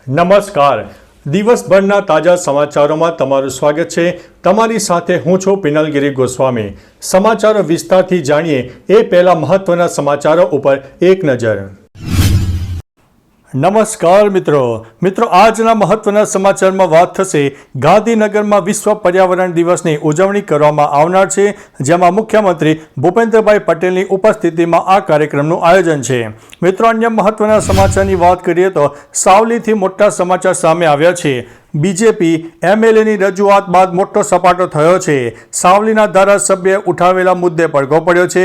નમસ્કાર. દિવસભરના તાજા સમાચારોમાં તમારું સ્વાગત છે. તમારી સાથે હું છું પિનલગીરી ગોસ્વામી. સમાચારો વિસ્તારથી જાણીએ એ પહેલા મહત્વના સમાચારો ઉપર એક નજર. નમસ્કાર મિત્રો, આજના મહત્વના સમાચારમાં વાત થશે ગાંધીનગરમાં વિશ્વ પર્યાવરણ દિવસની ઉજવણી કરવામાં આવનાર છે, જેમાં મુખ્યમંત્રી ભૂપેન્દ્રભાઈ પટેલની ઉપસ્થિતિમાં આ કાર્યક્રમનું આયોજન છે. મિત્રો, અન્ય મહત્વના સમાચારની વાત કરીએ તો સાવલીથી મોટા સમાચાર સામે આવ્યા છે. બીજેપી એમએલએની રજૂઆત બાદ મોટો સપાટો થયો છે. સાવલીના ધારાસભ્યએ ઉઠાવેલા મુદ્દે પડઘો પડ્યો છે.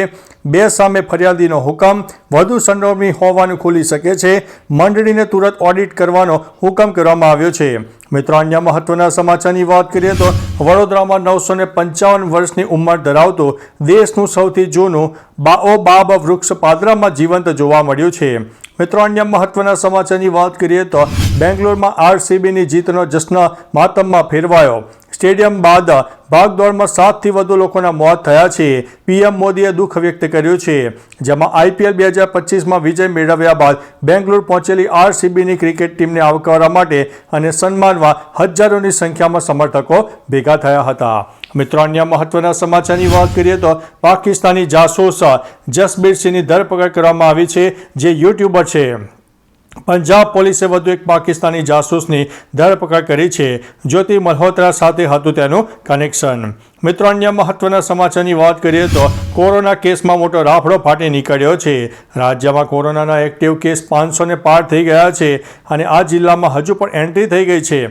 2 સામે ફરિયાદીનો હુકમ, વધુ સંડોવણી હોવાનું ખુલી શકે છે. મંડળીને તુરંત ઓડિટ કરવાનો હુકમ કરવામાં આવ્યો છે. મિત્રો, અન્ય મહત્વના સમાચારની વાત કરીએ તો વડોદરામાં 955 વર્ષની ઉંમર ધરાવતું દેશનું સૌથી જૂનું બાઓબાબ વૃક્ષ પાદરામાં જીવંત જોવા મળ્યું છે. મિત્રો, અન્ય મહત્વના સમાચારની વાત કરીએ તો બેંગ્લોરમાં આરસીબીની જીતનો જશ્ન માતમમાં ફેરવાયો. સ્ટેડિયમ બાદ ભાગદોડમાં 7થી વધુ લોકોના મોત થયા છે. પીએમ મોદીએ દુઃખ વ્યક્ત કર્યું છે. જેમાં આઈપીએલ 2025માં વિજય મેળવ્યા બાદ બેંગ્લોર પહોંચેલી આરસીબીની ક્રિકેટ ટીમને આવકારવા માટે અને સન્માનવા હજારોની સંખ્યામાં સમર્થકો ભેગા થયા હતા. મિત્રો, અન્ય મહત્વના સમાચારની વાત કરીએ તો પાકિસ્તાની જાસૂસ જસબીરસિંહની ધરપકડ કરવામાં આવી છે, જે યુટ્યુબર છે. પંજાબ પોલીસે વધુ એક પાકિસ્તાની જાસૂસની ધરપકડ કરી છે. જ્યોતિ મલ્હોત્રા સાથે હતું તેનું કનેક્શન. મિત્રો, અન્ય મહત્વના સમાચારની વાત કરીએ તો કોરોના કેસમાં મોટો રાફડો ફાટી નીકળ્યો છે. રાજ્યમાં કોરોનાના એક્ટિવ કેસ 500ને પાર થઈ ગયા છે અને આ જિલ્લામાં હજુ પણ એન્ટ્રી થઈ ગઈ છે.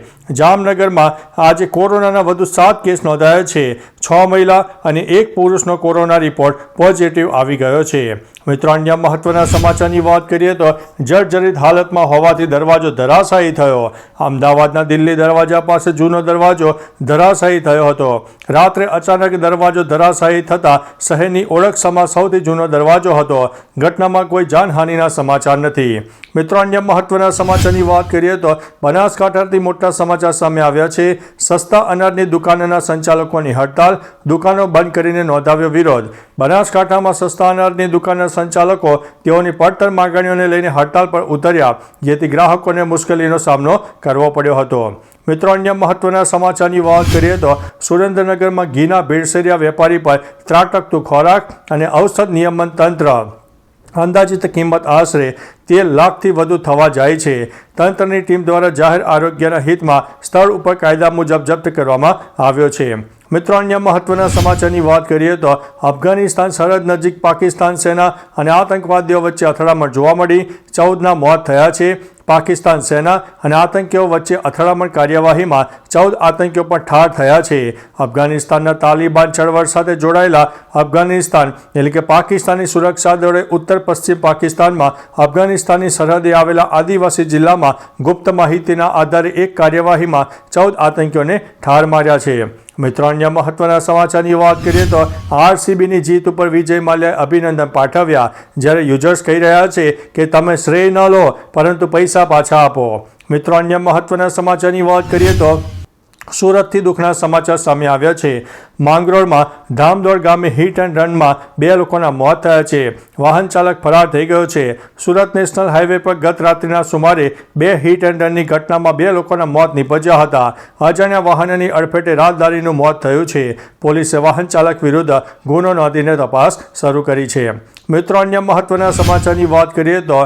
જામનગરમાં આજે કોરોનાના વધુ 7 કેસ નોંધાયા છે. 6 મહિલા અને 1 પુરુષનો કોરોના રિપોર્ટ પોઝિટિવ આવી ગયો છે. મિત્રો, અન્ય મહત્વના સમાચારની વાત કરીએ તો જર્જરિત હાલતમાં હોવાથી દરવાજો ધરાશાયી થયો. અમદાવાદના દિલ્હી દરવાજા પાસે જૂનો દરવાજો ધરાશાયી થયો હતો. રાત્રે અચાનક દરવાજો ધરાશાયી થતા શહેરની ઓળખસમા સૌથી જૂનો દરવાજો હતો. ઘટનામાં કોઈ જાનહાનિના સમાચાર નથી. મિત્રો, અન્ય મહત્વના સમાચારની વાત કરીએ તો બનાસકાંઠાથી મોટા સમાચાર સામે આવ્યા છે. સસ્તા અનાજની દુકાનોના સંચાલકોની હડતાલ, દુકાનો બંધ કરીને નોંધાવ્યો વિરોધ. બનાસકાંઠામાં સસ્તા અનાજની દુકાનના સંચાલકો તેઓની પડતર માંગણીઓને લઈને હડતાલ પર ઉતર્યા, જેથી ગ્રાહકોને મુશ્કેલીનો સામનો કરવો પડ્યો હતો. મિત્રો, અન્ય મહત્વના સમાચારની વાત કરીએ તો સુરેન્દ્રનગરમાં ઘીના ભેળસેળિયા વેપારી પર ત્રાટકતું ખોરાક અને ઔષધ નિયમન તંત્ર. અંદાજિત કિંમત આશરે 13 લાખથી વધુ થવા જાય છે. તંત્રની ટીમ દ્વારા જાહેર આરોગ્યના હિતમાં સ્થળ ઉપર કાયદા મુજબ જપ્ત કરવામાં આવ્યો છે. મિત્રો, અન્ય મહત્વના સમાચારની વાત કરીએ તો અફઘાનિસ્તાન સરહદ નજીક પાકિસ્તાન સેના અને આતંકવાદીઓ વચ્ચે અથડામણ જોવા મળી. 14ના મોત થયા છે. પાકિસ્તાન સેના અને આતંકીઓ વચ્ચે અથડામણ કાર્યવાહીમાં 14 આતંકીઓ પણ ઠાર થયા છે. અફઘાનિસ્તાનના તાલિબાન ચળવળ સાથે જોડાયેલા અફઘાનિસ્તાન એટલે કે પાકિસ્તાની સુરક્ષા દળોએ ઉત્તર પશ્ચિમ પાકિસ્તાનમાં અફઘાનિસ્તાનની સરહદે આવેલા આદિવાસી જિલ્લામાં ગુપ્ત માહિતીના આધારે એક કાર્યવાહીમાં 14 આતંકીઓને ઠાર માર્યા છે. મિત્રો, અન્ય મહત્વના સમાચારની વાત કરીએ તો આરસીબીની જીત ઉપર વિજય માલ્યાએ અભિનંદન પાઠવ્યા. જ્યારે યુઝર્સ કહી રહ્યા છે કે તમે શ્રેય ન લો પરંતુ પૈસા પાછા આપો. મિત્રો, અન્ય મહત્વના સમાચારની વાત કરીએ તો સુરતથી દુઃખના સમાચાર સામે આવ્યા છે. માંગરોળમાં ધામદોડ ગામે હિટ એન્ડ રનમાં 2 લોકોના મોત થયા છે. વાહન ચાલક ફરાર થઈ ગયો છે. સુરત નેશનલ હાઈવે પર ગત રાત્રિના સુમારે 2 હિટ એન્ડ રનની ઘટનામાં 2 લોકોના મોત નીપજ્યા હતા. અજાણ્યા વાહનની અડફેટે રાહદારીનું મોત થયું છે. પોલીસે વાહન ચાલક વિરુદ્ધ ગુનો નોંધીને તપાસ શરૂ કરી છે. મિત્રો, અન્ય મહત્વના સમાચારની વાત કરીએ તો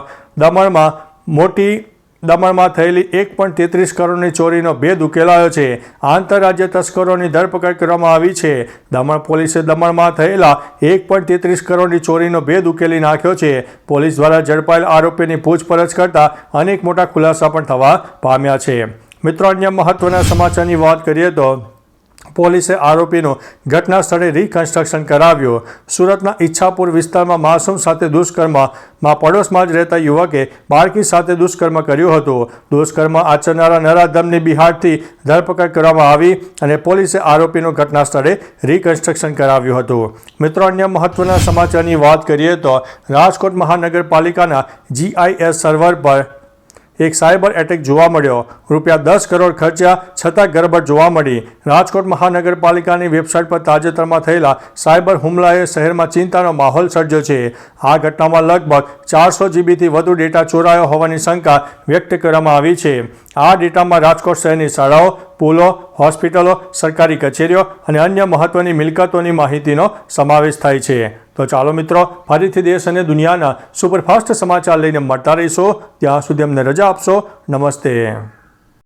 દમણમાં થયેલી 1.33 કરોડની ચોરીનો ભેદ ઉકેલાયો છે. આંતરરાજ્ય તસ્કરોની ધરપકડ કરવામાં આવી છે. દમણ પોલીસે દમણમાં થયેલા 1.33 કરોડની ચોરીનો ભેદ ઉકેલી નાખ્યો છે. પોલીસ દ્વારા ઝડપાયેલ આરોપીની પૂછપરછ કરતા અનેક મોટા ખુલાસા પણ થવા પામ્યા છે. મિત્રો, અન્ય મહત્વના સમાચારની વાત કરીએ તો પોલીસે આરોપીનું ઘટના સ્થળે રિકન્સ્ટ્રક્શન કરાવ્યું. સુરતના ઈચ્છાપુર વિસ્તારમાં માસૂમ સાથે દુષ્કર્મમાં પડોશમાં જ રહેતા યુવકે બાળકી સાથે દુષ્કર્મ કર્યું હતું. દુષ્કર્મ આચરનારા નરાધમની બિહારથી ધરપકડ કરવામાં આવી અને પોલીસે આરોપીનું ઘટના સ્થળે રિકન્સ્ટ્રક્શન કરાવ્યું હતું. મિત્રો, અન્ય મહત્વના સમાચારની વાત કરીએ તો રાજકોટ મહાનગરપાલિકાના GIS સર્વર પર એક સાયબર એટેક જોવા મળ્યો. ₹10 કરોડ ખર્ચ્યા છતાં ગરબડ જોવા મળી. રાજકોટ મહાનગરપાલિકાની વેબસાઇટ પર તાજેતરમાં થયેલા સાયબર હુમલાએ શહેરમાં ચિંતાનો માહોલ સર્જ્યો છે. આ ઘટનામાં લગભગ 400 જીબીથી વધુ ડેટા ચોરાયો હોવાની શંકા વ્યક્ત કરવામાં આવી છે. આ ડેટામાં રાજકોટ શહેરની શાળાઓ, પુલો, હોસ્પિટલો, સરકારી કચેરીઓ અને અન્ય મહત્વની મિલકતોની માહિતીનો સમાવેશ થાય છે. તો ચાલો મિત્રો, ફરીથી દેશ અને દુનિયાના સુપરફાસ્ટ સમાચાર લઈને મળતા રહીશું. ત્યાં સુધી અમને રજા આપશો. નમસ્તે.